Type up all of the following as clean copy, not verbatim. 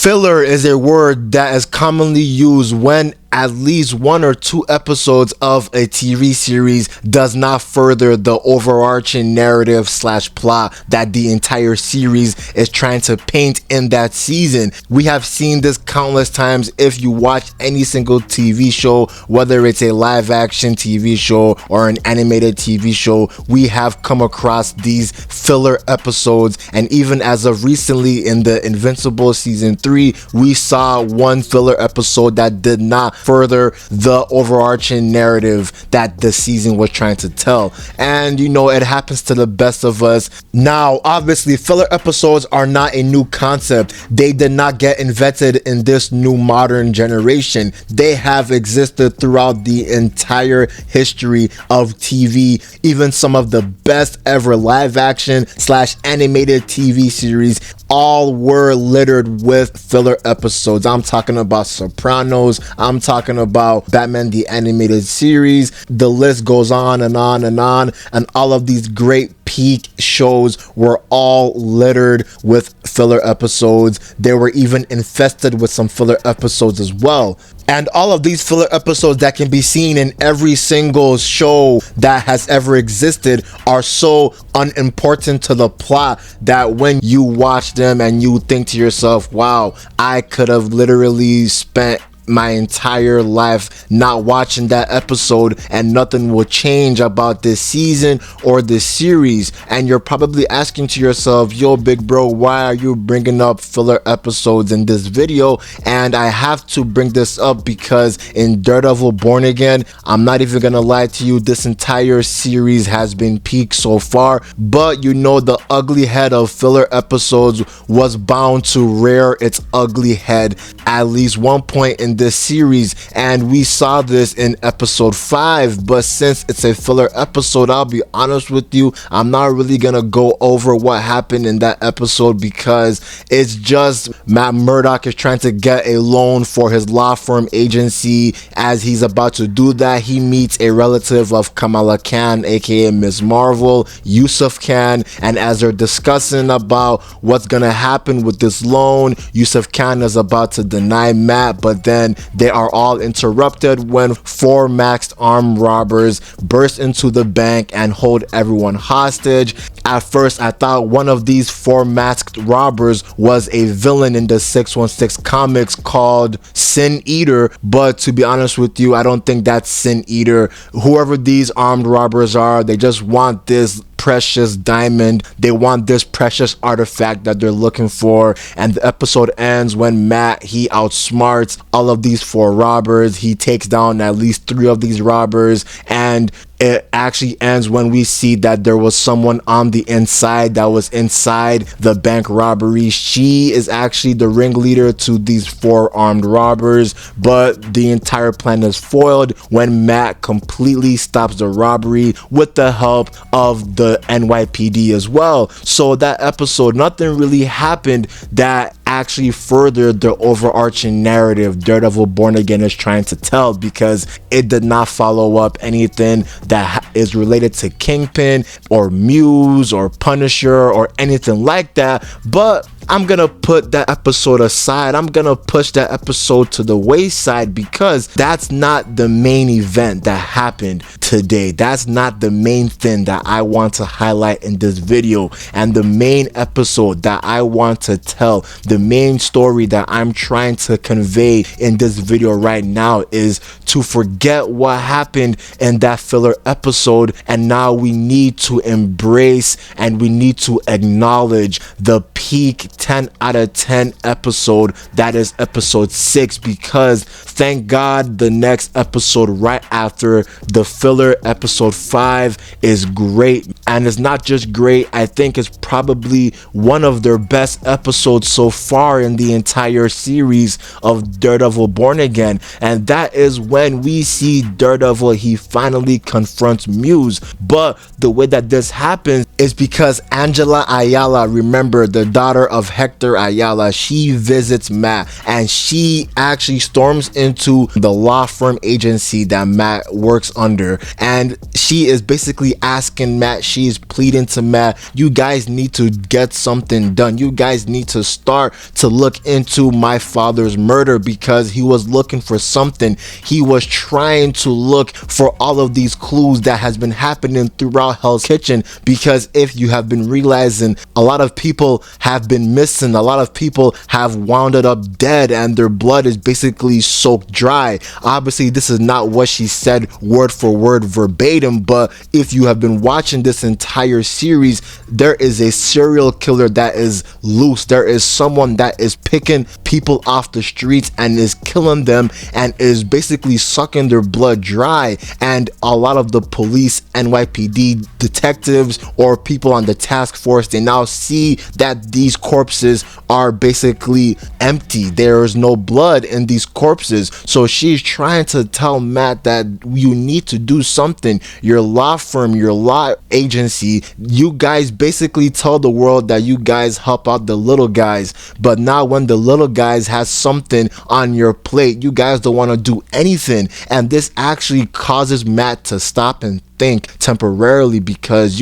Filler is a word that is commonly used when at least one or two episodes of a TV series does not further the overarching narrative / plot that the entire series is trying to paint in that season. We have seen this countless times. If you watch any single TV show, whether it's a live action TV show or an animated TV show, we have come across these filler episodes. And even as of recently in the Invincible season 3, we saw one filler episode that did not further the overarching narrative that the season was trying to tell. And you know, it happens to the best of us. Now, obviously, filler episodes are not a new concept. They did not get invented in this new modern generation. They have existed throughout the entire history of TV. Even some of the best ever live action / animated TV series all were littered with filler episodes. I'm talking about Sopranos, I'm talking about Batman the Animated Series. The list goes on and on and on, and all of these great peak shows were all littered with filler episodes. They were even infested with some filler episodes as well. And all of these filler episodes that can be seen in every single show that has ever existed are so unimportant to the plot that when you watch them and you think to yourself, wow, I could have literally spent my entire life not watching that episode and nothing will change about this season or this series. And you're probably asking to yourself, yo, big bro, why are you bringing up filler episodes in this video? And I have to bring this up because in Daredevil Born Again, I'm not even gonna lie to you, this entire series has been peak so far, but you know, the ugly head of filler episodes was bound to rear its ugly head at least one point in this series, and we saw this in episode 5. But since it's a filler episode, I'll be honest with you, I'm not really gonna go over what happened in that episode because it's just Matt Murdock is trying to get a loan for his law firm agency. As he's about to do that, he meets a relative of Kamala Khan, aka Ms. Marvel, Yusuf Khan, and as they're discussing about what's gonna happen with this loan, Yusuf Khan is about to deny Matt, but then they are all interrupted when 4 masked armed robbers burst into the bank and hold everyone hostage. At first, I thought one of these 4 masked robbers was a villain in the 616 comics called Sin Eater, but to be honest with you, I don't think that's Sin Eater. Whoever these armed robbers are, they just want this precious diamond. They want this precious artifact that they're looking for. And the episode ends when Matt, he outsmarts all of these 4 robbers. He takes down at least 3 of these robbers, and it actually ends when we see that there was someone on the inside that was inside the bank robbery. She is actually the ringleader to these 4 armed robbers, but the entire plan is foiled when Matt completely stops the robbery with the help of the NYPD as well. So that episode, nothing really happened that actually furthered the overarching narrative Daredevil Born Again is trying to tell, because it did not follow up anything that is related to Kingpin or Muse or Punisher or anything like that. But I'm gonna put that episode aside. I'm gonna push that episode to the wayside because that's not the main event that happened today. That's not the main thing that I want to highlight in this video. And the main episode that I want to tell, the main story that I'm trying to convey in this video right now, is to forget what happened in that filler episode, and now we need to embrace and we need to acknowledge the peak 10 out of 10 episode that is episode 6, because thank God the next episode right after the filler, episode 5, is great. And it's not just great, I think it's probably one of their best episodes so far in the entire series of Daredevil Born Again. And that is when we see Daredevil, he finally confronts Muse. But the way that this happens is because Angela Ayala, remember, the daughter of Hector Ayala, she visits Matt and she actually storms into the law firm agency that Matt works under. and she is basically asking Matt, she's pleading to Matt, you guys need to get something done. You guys need to start to look into my father's murder, because he was looking for something. He was trying to look for all of these clues that has been happening throughout Hell's Kitchen, because if you have been realizing, a lot of people have been missing, a lot of people have wound up dead, and their blood is basically soaked dry. Obviously this is not what she said word for word verbatim, but if you have been watching this entire series, there is a serial killer that is loose. There is someone that is picking people off the streets and is killing them and is basically sucking their blood dry, and a lot of the police, NYPD detectives, or people on the task force, they now see that these corpses are basically empty. There is no blood in these corpses. So she's trying to tell Matt that you need to do something. Your law firm, your law agency, you guys basically tell the world that you guys help out the little guys, but now when the little guys has something on your plate, you guys don't want to do anything. And this actually causes Matt to stop and think temporarily, because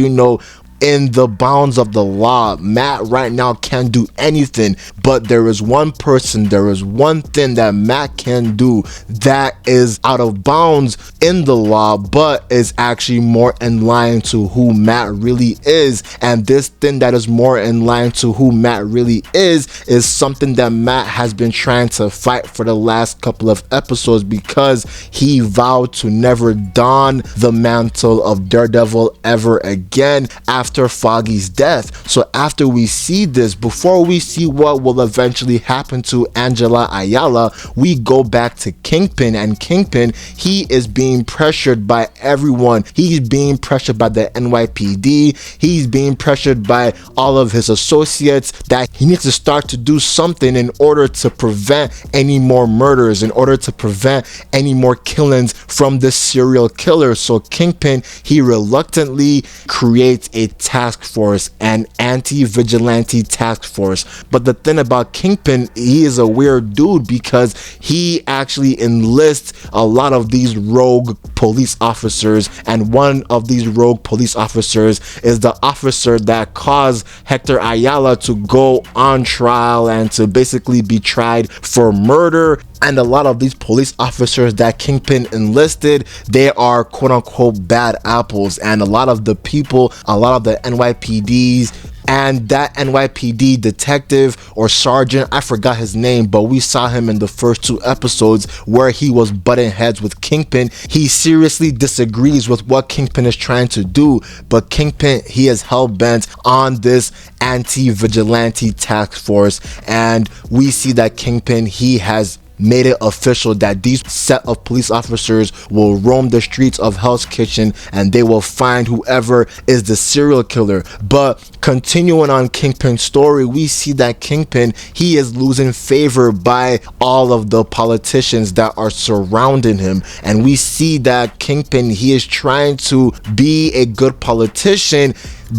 in the bounds of the law, Matt right now can't do anything, but there is one person, there is one thing that Matt can do that is out of bounds in the law, but is actually more in line to who Matt really is. And this thing that is more in line to who Matt really is something that Matt has been trying to fight for the last couple of episodes, because he vowed to never don the mantle of Daredevil ever again after Foggy's death. So after we see this, before we see what will eventually happen to Angela Ayala, we go back to Kingpin, and Kingpin, he is being pressured by everyone. He's being pressured by the NYPD. He's being pressured by all of his associates that he needs to start to do something in order to prevent any more murders, in order to prevent any more killings from this serial killer. So Kingpin, he reluctantly creates a task force, an anti-vigilante task force. But the thing about Kingpin, he is a weird dude, because he actually enlists a lot of these rogue police officers, and one of these rogue police officers is the officer that caused Hector Ayala to go on trial and to basically be tried for murder. And a lot of these police officers that Kingpin enlisted, they are quote unquote bad apples, and a lot of the people, a lot of the NYPDs, and that NYPD detective or sergeant, I forgot his name, but we saw him in the first 2 episodes where he was butting heads with Kingpin. He seriously disagrees with what Kingpin is trying to do, but Kingpin, he is hell-bent on this anti-vigilante task force, and we see that Kingpin, he has made it official that these set of police officers will roam the streets of Hell's Kitchen and they will find whoever is the serial killer. But continuing on Kingpin's story, we see that Kingpin, he is losing favor by all of the politicians that are surrounding him, and we see that Kingpin, he is trying to be a good politician,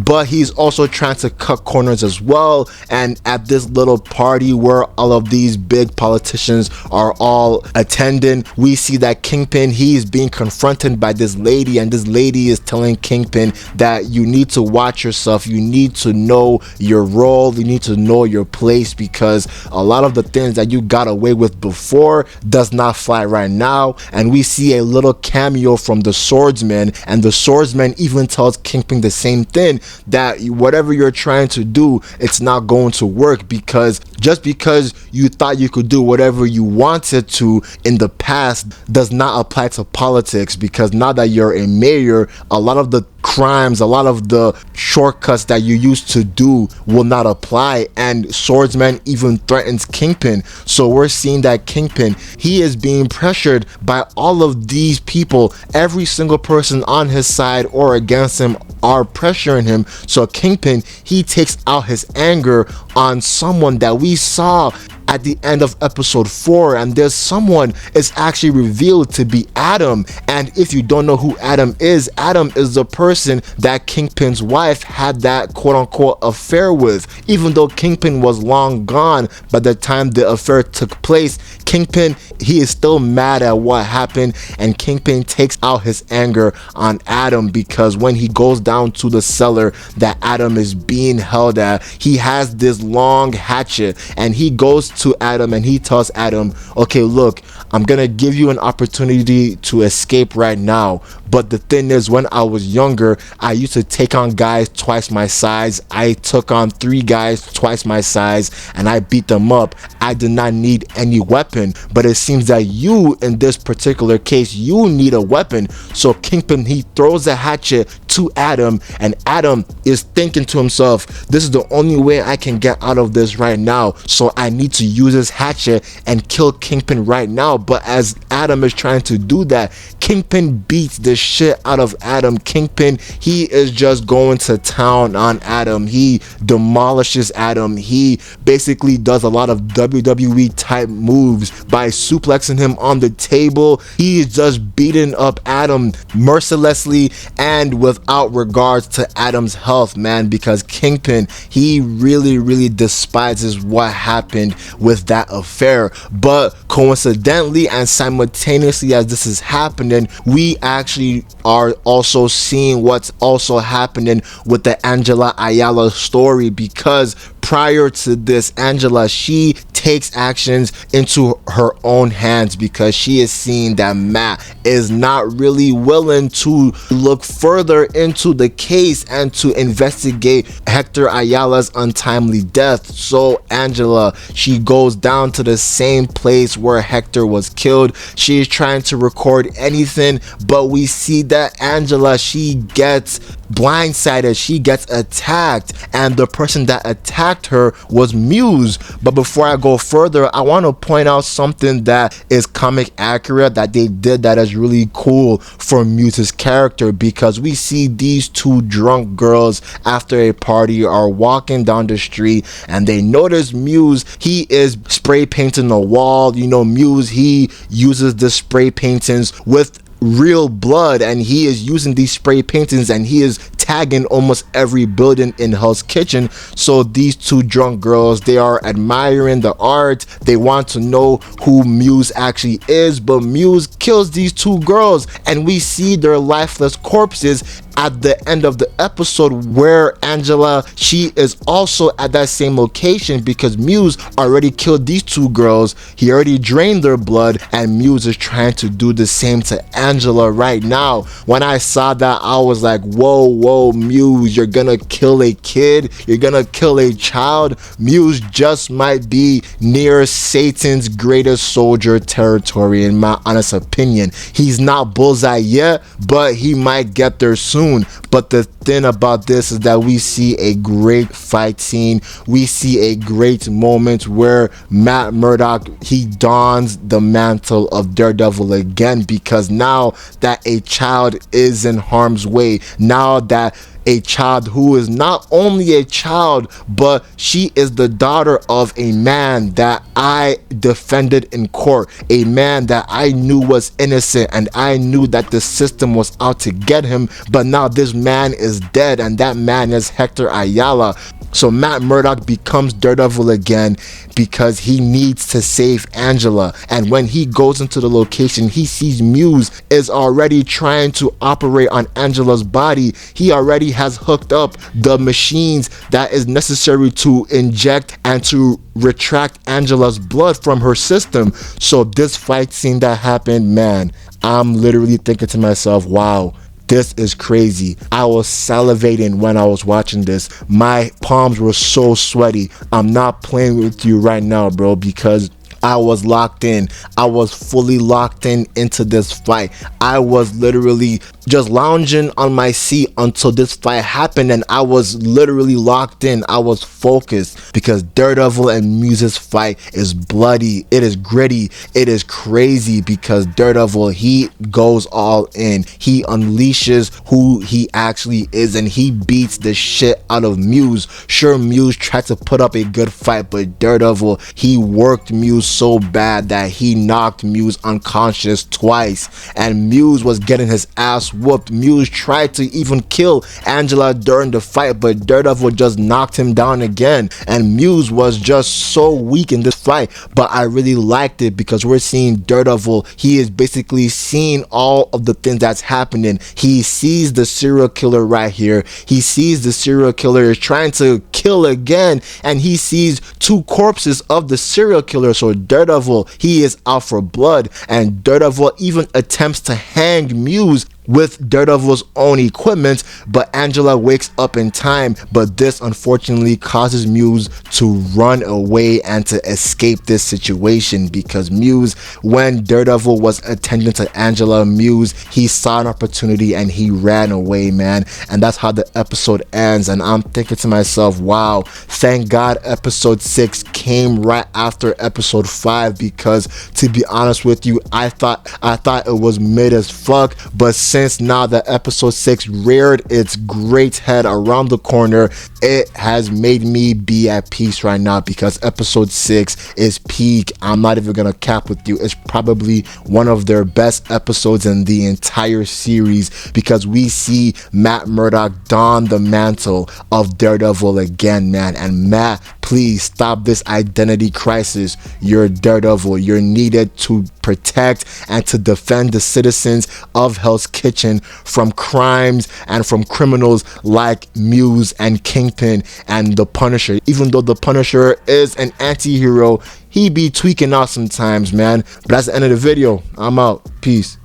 but he's also trying to cut corners as well. And at this little party where all of these big politicians are all attending, we see that Kingpin, he is being confronted by this lady, and this lady is telling Kingpin that you need to watch yourself, you need to know your role, you need to know your place, because a lot of the things that you got away with before does not fly right now. And we see a little cameo from the swordsman, and the swordsman even tells Kingpin the same thing, that whatever you're trying to do, it's not going to work, because just because you thought you could do whatever you wanted to in the past does not apply to politics, because now that you're a mayor, a lot of the crimes, a lot of the shortcuts that you used to do will not apply. And swordsman even threatens Kingpin. So we're seeing that Kingpin, he is being pressured by all of these people. Every single person on his side or against him are pressuring him. So Kingpin, he takes out his anger on someone that we saw at the end of episode 4, and there's someone is actually revealed to be Adam. And if you don't know who Adam is the person that Kingpin's wife wife had that quote-unquote affair with. Even though Kingpin was long gone by the time the affair took place, Kingpin, he is still mad at what happened, and Kingpin takes out his anger on Adam, because when he goes down to the cellar that Adam is being held at, he has this long hatchet, and he goes to Adam and he tells Adam, okay, look, I'm gonna give you an opportunity to escape right now, but the thing is, when I was younger, I used to take on guys twice my size. I took on 3 guys twice my size and I beat them up. I did not need any weapon, but it seems that you, in this particular case, you need a weapon. So Kingpin, he throws the hatchet to Adam, and Adam is thinking to himself, this is the only way I can get out of this right now, so I need to use this hatchet and kill Kingpin right now. But as Adam is trying to do that, Kingpin beats the shit out of Adam. Kingpin, he is just going to town on Adam. He demolishes Adam. He basically does a lot of WWE type moves by suplexing him on the table. He is just beating up Adam mercilessly and without regards to Adam's health, man, because Kingpin, he really despises what happened with that affair. But coincidentally and simultaneously as this is happening, we actually are also seeing what's also happening with the Angela Ayala story, because prior to this, Angela, she takes actions into her own hands because she is seeing that Matt is not really willing to look further into the case and to investigate Hector Ayala's untimely death. So Angela, she goes down to the same place where Hector was killed. She is trying to record anything, but we see that Angela, she gets blindsided, she gets attacked, and the person that attacked her was Muse. But before I go further, I want to point out something that is comic accurate that they did that is really cool for Muse's character, because we see these 2 drunk girls after a party are walking down the street and they notice Muse, he is spray painting the wall. You know, Muse, he uses the spray paintings with real blood, and he is using these spray paintings and he is tagging almost every building in Hell's Kitchen. So these 2 drunk girls, they are admiring the art, they want to know who Muse actually is, but Muse kills these 2 girls and we see their lifeless corpses at the end of the episode, where Angela, she is also at that same location because Muse already killed these 2 girls. He already drained their blood, and Muse is trying to do the same to Angela right now. When I saw that, I was like, whoa, Muse, you're gonna kill a kid, you're gonna kill a child. Muse just might be near Satan's greatest soldier territory, in my honest opinion. He's not Bullseye yet, but he might get there soon. But the thing about this is that we see a great fight scene. We see a great moment where Matt Murdock, he dons the mantle of Daredevil again, because now that a child is in harm's way, now that a child who is not only a child, but she is the daughter of a man that I defended in court, a man that I knew was innocent, and I knew that the system was out to get him, but now this man is dead, and that man is Hector Ayala. So Matt Murdock becomes Daredevil again because he needs to save Angela. And when he goes into the location, he sees Muse is already trying to operate on Angela's body. He already has hooked up the machines that is necessary to inject and to retract Angela's blood from her system. So this fight scene that happened, man, I'm literally thinking to myself, wow, this is crazy. I was salivating when I was watching this. My palms were so sweaty. I'm not playing with you right now, bro, because I was locked in. I was fully locked in into this fight. I was literally just lounging on my seat until this fight happened, and I was literally locked in. I was focused because Daredevil and Muse's fight is bloody. It is gritty. It is crazy because Daredevil, he goes all in. He unleashes who he actually is, and he beats the shit out of Muse. Sure, Muse tried to put up a good fight, but Daredevil, he worked Muse so bad that he knocked Muse unconscious twice, and Muse was getting his ass whooped. Muse tried to even kill Angela during the fight, but Daredevil just knocked him down again, and Muse was just so weak in this fight. But I really liked it because we're seeing Daredevil. He is basically seeing all of the things that's happening. He sees the serial killer right here. He sees the serial killer is trying to kill again, and he sees two corpses of the serial killer. So Daredevil, he is out for blood, and Daredevil even attempts to hang Muse with Daredevil's own equipment, but Angela wakes up in time. But this unfortunately causes Muse to run away and to escape this situation, because Muse, when Daredevil was attending to Angela, Muse, he saw an opportunity and he ran away, man. And that's how the episode ends. And I'm thinking to myself, wow, thank God episode 6 came right after episode 5, because to be honest with you, I thought it was mid as fuck. But since now that episode 6 reared its great head around the corner, it has made me be at peace right now, because episode 6 is peak. I'm not even gonna cap with you. It's probably one of their best episodes in the entire series, because we see Matt Murdock don the mantle of Daredevil again, man. And Matt, please stop this identity crisis. You're Daredevil. You're needed to protect and to defend the citizens of Hell's Kitchen from crimes and from criminals like Muse and Kingpin and the Punisher. Even though the Punisher is an anti-hero, he be tweaking out sometimes, man. But that's the end of the video. I'm out. Peace.